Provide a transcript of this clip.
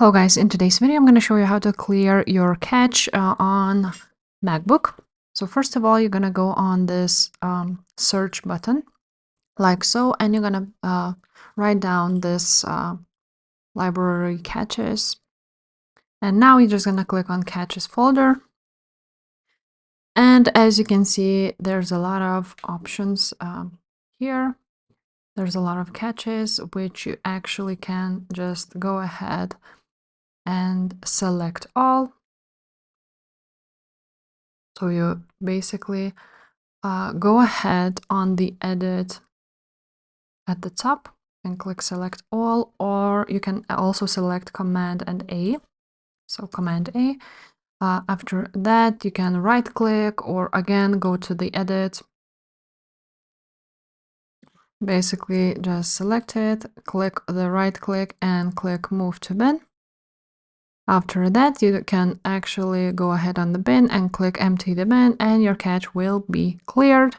Hello guys, in today's video I'm going to show you how to clear your cache on MacBook. So first of all, you're going to go on this search button like so, and you're going to write down this library caches. And now you're just going to click on caches folder. And as you can see, there's a lot of options here. There's a lot of caches which you actually can just go ahead and select all. So you basically go ahead on the edit at the top and click select all, or you can also select Command and A. So Command A. After that, you can right click or again go to the edit. Basically just select it, click the right click and click move to bin. After that, you can actually go ahead on the bin and click empty the bin and your cache will be cleared.